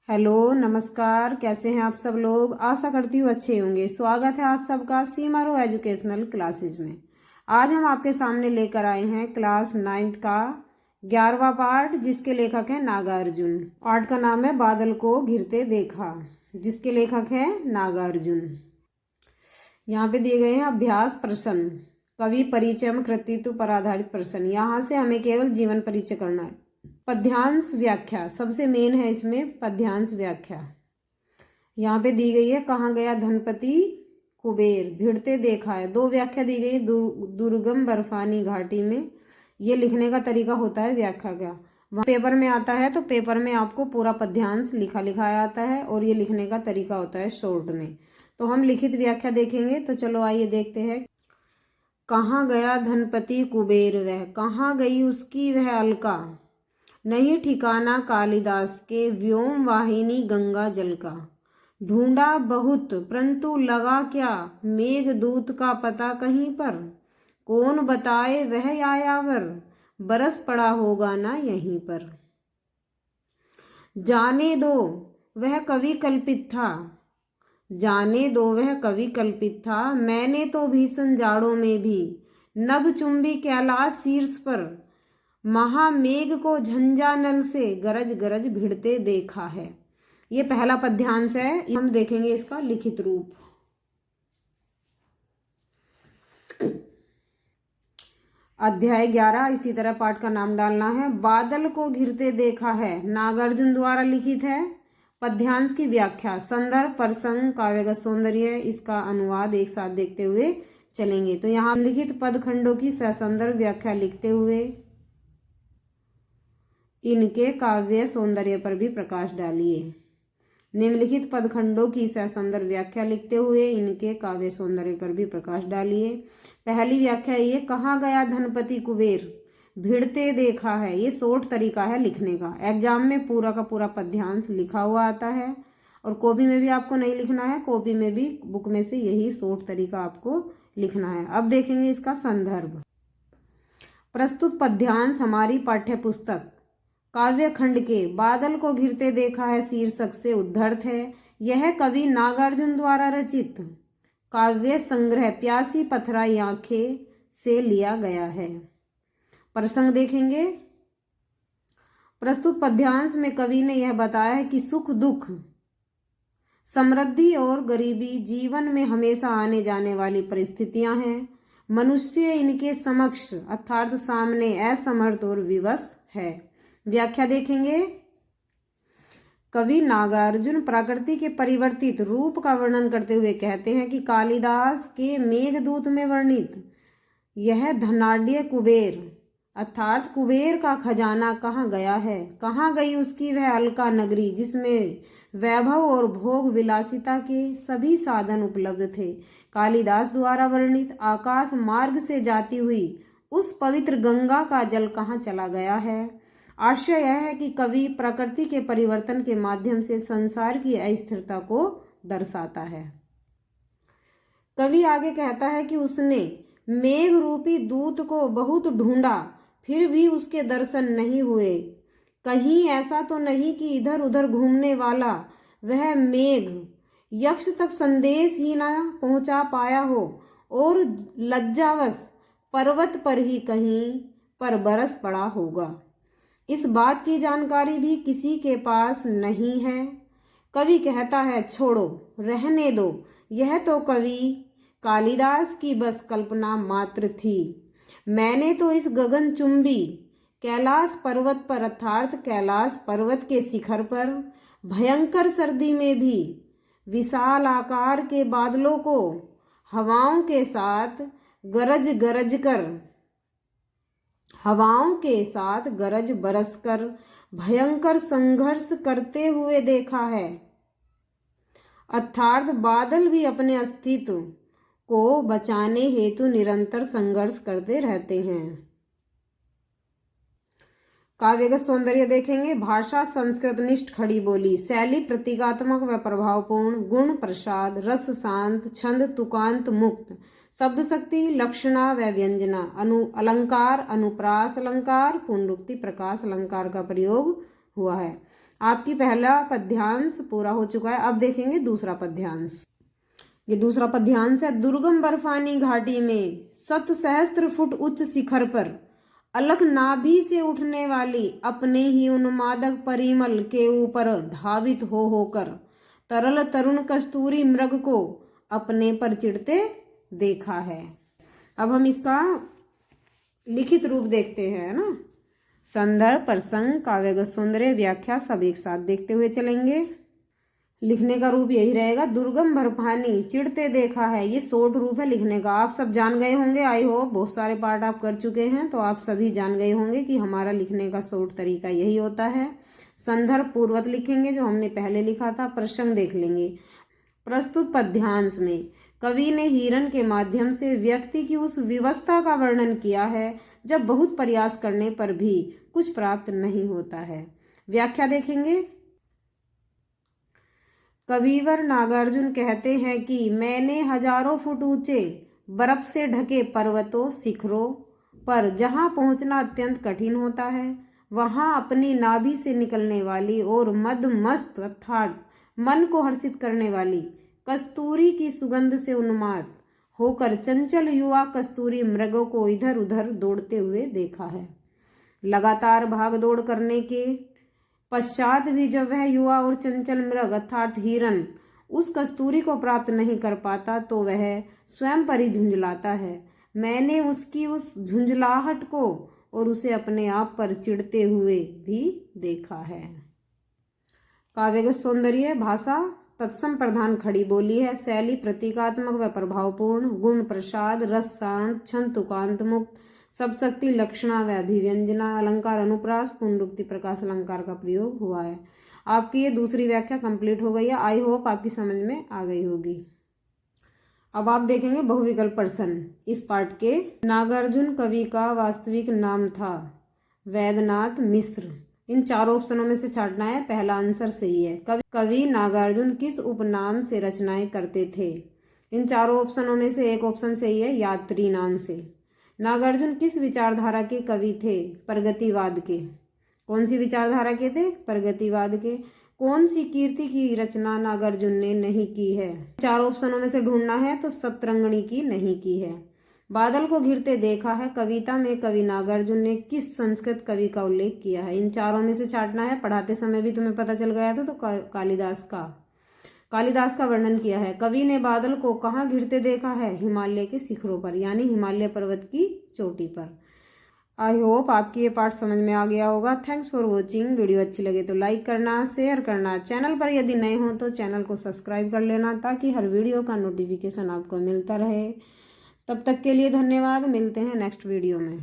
Hello नमस्कार, कैसे हैं आप सब लोग। आशा करती हूँ अच्छे होंगे। स्वागत है आप सबका सीमारो एजुकेशनल क्लासेज में। आज हम आपके सामने लेकर आए हैं क्लास 9th का 11वां पार्ट, जिसके लेखक हैं नागार्जुन। पार्ट का नाम है बादल को घिरते देखा, जिसके लेखक हैं नागार्जुन। यहाँ पे दिए गए हैं अभ्यास प्रश्न, कवि परिचय कृतित्व पर आधारित प्रश्न। यहाँ से हमें केवल जीवन परिचय करना है। पद्यांश व्याख्या सबसे मेन है इसमें, पद्यांश व्याख्या यहाँ पे दी गई है। कहाँ गया धनपति कुबेर, भिड़ते देखा है। दो व्याख्या दी गई है, दुर्गम बर्फानी घाटी में। ये लिखने का तरीका होता है व्याख्या का। वहाँ पेपर में आता है तो पेपर में आपको पूरा पद्यांश लिखाया आता है, और ये लिखने का तरीका होता है शॉर्ट में। तो हम लिखित व्याख्या देखेंगे। तो चलो आइए देखते हैं। कहाँ गया धनपति कुबेर, वह कहाँ गई उसकी वह अलका। नहीं ठिकाना कालिदास के व्योम वाहिनी गंगा जल का। ढूंढा बहुत परंतु लगा क्या, मेघदूत का पता कहीं पर। कौन बताए वह यायावर, बरस पड़ा होगा ना यहीं पर। जाने दो वह कवि कल्पित था, जाने दो वह कवि कल्पित था। मैंने तो भीषण जाड़ों में भी नभ चुंबी कैलाश शीर्ष पर महामेघ को झंझा नल से गरज गरज भिड़ते देखा है। ये पहला पद्यांश है। हम देखेंगे इसका लिखित रूप। अध्याय 11, इसी तरह पाठ का नाम डालना है। बादल को घिरते देखा है, नागार्जुन द्वारा लिखित है। पद्यांश की व्याख्या, संदर्भ, प्रसंग, काव्यगत सौंदर्य, इसका अनुवाद एक साथ देखते हुए चलेंगे। तो यहाँ लिखित पद खंडों की ससंदर्भ व्याख्या लिखते हुए इनके काव्य सौंदर्य पर भी प्रकाश डालिए। निम्नलिखित पदखंडों की ससंदर्भ व्याख्या लिखते हुए इनके काव्य सौंदर्य पर भी प्रकाश डालिए। पहली व्याख्या ये, कहाँ गया धनपति कुबेर, भिड़ते देखा है। ये शॉर्ट तरीका है लिखने का। एग्जाम में पूरा का पूरा पद्यांश लिखा हुआ आता है, और कॉपी में भी आपको नहीं लिखना है, कॉपी में भी बुक में से यही शॉर्ट तरीका आपको लिखना है। अब देखेंगे इसका संदर्भ। प्रस्तुत पद्यांश हमारी पाठ्य पुस्तक काव्य खंड के बादल को घिरते देखा है शीर्षक से उद्धृत है। यह कवि नागार्जुन द्वारा रचित काव्य संग्रह प्यासी पथराई आंखें से लिया गया है। प्रसंग देखेंगे। प्रस्तुत पद्यांश में कवि ने यह बताया है कि सुख दुख, समृद्धि और गरीबी जीवन में हमेशा आने जाने वाली परिस्थितियां हैं। मनुष्य इनके समक्ष अर्थात सामने असमर्थ और विवश है। व्याख्या देखेंगे। कवि नागार्जुन प्रकृति के परिवर्तित रूप का वर्णन करते हुए कहते हैं कि कालिदास के मेघदूत में वर्णित यह धनाढ्य कुबेर अर्थात कुबेर का खजाना कहाँ गया है। कहाँ गई उसकी वह अलका नगरी, जिसमें वैभव और भोग विलासिता के सभी साधन उपलब्ध थे। कालिदास द्वारा वर्णित आकाश मार्ग से जाती हुई उस पवित्र गंगा का जल कहाँ चला गया है। आशय यह है कि कवि प्रकृति के परिवर्तन के माध्यम से संसार की अस्थिरता को दर्शाता है। कवि आगे कहता है कि उसने मेघ रूपी दूत को बहुत ढूंढा, फिर भी उसके दर्शन नहीं हुए। कहीं ऐसा तो नहीं कि इधर उधर घूमने वाला वह मेघ यक्ष तक संदेश ही न पहुंचा पाया हो, और लज्जावश पर्वत पर ही कहीं पर बरस पड़ा होगा। इस बात की जानकारी भी किसी के पास नहीं है। कवि कहता है छोड़ो, रहने दो, यह तो कवि कालिदास की बस कल्पना मात्र थी। मैंने तो इस गगनचुंबी कैलाश पर्वत पर अर्थात कैलाश पर्वत के शिखर पर भयंकर सर्दी में भी विशाल आकार के बादलों को हवाओं के साथ गरज बरसकर भयंकर संघर्ष करते हुए देखा है। अर्थात बादल भी अपने अस्तित्व को बचाने हेतु निरंतर संघर्ष करते रहते हैं। काव्यगत सौंदर्य देखेंगे। भाषा संस्कृतनिष्ठ खड़ी बोली, शैली प्रतीकात्मक व प्रभावपूर्ण, गुण प्रसाद, रस शांत, छंद तुकांत मुक्त, शब्द शक्ति, लक्षणा व व्यंजना, अलंकार, अनुप्रास अलंकार, पुनरुक्ति प्रकाश अलंकार का प्रयोग हुआ है। आपकी पहला पद्यांश पूरा हो चुका है। अब देखेंगे दूसरा पद्यांश। ये दूसरा पद्यांश है। दुर्गम बर्फानी घाटी में 7 सहस्त्र फुट उच्च शिखर पर अलख नाभि से उठने वाली अपने ही उन्मादक परिमल के ऊपर धावित हो होकर तरल तरुण कस्तूरी मृग को अपने पर चिढ़ते देखा है। अब हम इसका लिखित रूप देखते हैं ना। संदर्भ, प्रसंग, काव्यगत सौंदर्य, व्याख्या सब एक साथ देखते हुए चलेंगे। लिखने का रूप यही रहेगा, दुर्गम बर्फानी चिढ़ते देखा है। ये शॉर्ट रूप है लिखने का। आप सब जान गए होंगे, आई होप बहुत सारे पार्ट आप कर चुके हैं, तो आप सभी जान गए होंगे कि हमारा लिखने का शॉर्ट तरीका यही होता है। संदर्भ पूर्वत लिखेंगे जो हमने पहले लिखा था। प्रसंग देख लेंगे। प्रस्तुत पद्यांश में कवि ने हिरण के माध्यम से व्यक्ति की उस विवस्था का वर्णन किया है जब बहुत प्रयास करने पर भी कुछ प्राप्त नहीं होता है। व्याख्या देखेंगे। कविवर नागार्जुन कहते हैं कि मैंने हजारों फुट ऊंचे बर्फ से ढके पर्वतों, शिखरों पर जहां पहुंचना अत्यंत कठिन होता है, वहां अपनी नाभि से निकलने वाली और मदमस्त अर्थात मन को हर्षित करने वाली कस्तूरी की सुगंध से उन्माद होकर चंचल युवा कस्तूरी मृगों को इधर उधर दौड़ते हुए देखा है। लगातार भाग दौड़ करने के पश्चात भी जब वह युवा और चंचल मृग अर्थात हिरण उस कस्तूरी को प्राप्त नहीं कर पाता तो वह स्वयं पर ही झुंझलाता है। मैंने उसकी उस झुंझलाहट को और उसे अपने आप पर चिढ़ते हुए भी देखा है। काव्यगत सौंदर्य, भाषा तत्सम प्रधान खड़ी बोली है। शैली प्रतीकात्मक व प्रभावपूर्ण, गुण प्रसाद, रस शांत, छंद तुकांत मुक्त, सब शक्ति लक्षणा व अभिव्यंजना, अलंकार अनुप्रास, पुनरुक्ति प्रकाश अलंकार का प्रयोग हुआ है। आपकी ये दूसरी व्याख्या कंप्लीट हो गई है। आई होप आपकी समझ में आ गई होगी। अब आप देखेंगे बहुविकल्प प्रश्न इस पाठ के। नागार्जुन कवि का वास्तविक नाम था वैद्यनाथ मिश्र। इन चारों ऑप्शनों में से छांटना है, पहला आंसर सही है। कवि नागार्जुन किस उपनाम से रचनाएं करते थे? इन चारों ऑप्शनों में से एक ऑप्शन सही है, यात्री नाम से। नागार्जुन किस विचारधारा के कवि थे? प्रगतिवाद के। कौन सी विचारधारा के थे? प्रगतिवाद के। कौन सी कीर्ति की रचना नागार्जुन ने नहीं की है? चार ऑप्शनों में से ढूंढना है तो सतरंगिणी की नहीं की है। बादल को घिरते देखा है कविता में कवि नागार्जुन ने किस संस्कृत कवि का उल्लेख किया है? इन चारों में से छांटना है। पढ़ाते समय भी तुम्हें पता चल गया था तो कालिदास का वर्णन किया है। कवि ने बादल को कहाँ घिरते देखा है? हिमालय के शिखरों पर, यानी हिमालय पर्वत की चोटी पर। आई होप आपकी ये पार्ट समझ में आ गया होगा। Thanks for watching. वीडियो अच्छी लगे तो लाइक करना, शेयर करना, चैनल पर यदि नए हो तो चैनल को सब्सक्राइब कर लेना ताकि हर वीडियो का नोटिफिकेशन आपको मिलता रहे। तब तक के लिए धन्यवाद। मिलते हैं नेक्स्ट वीडियो में।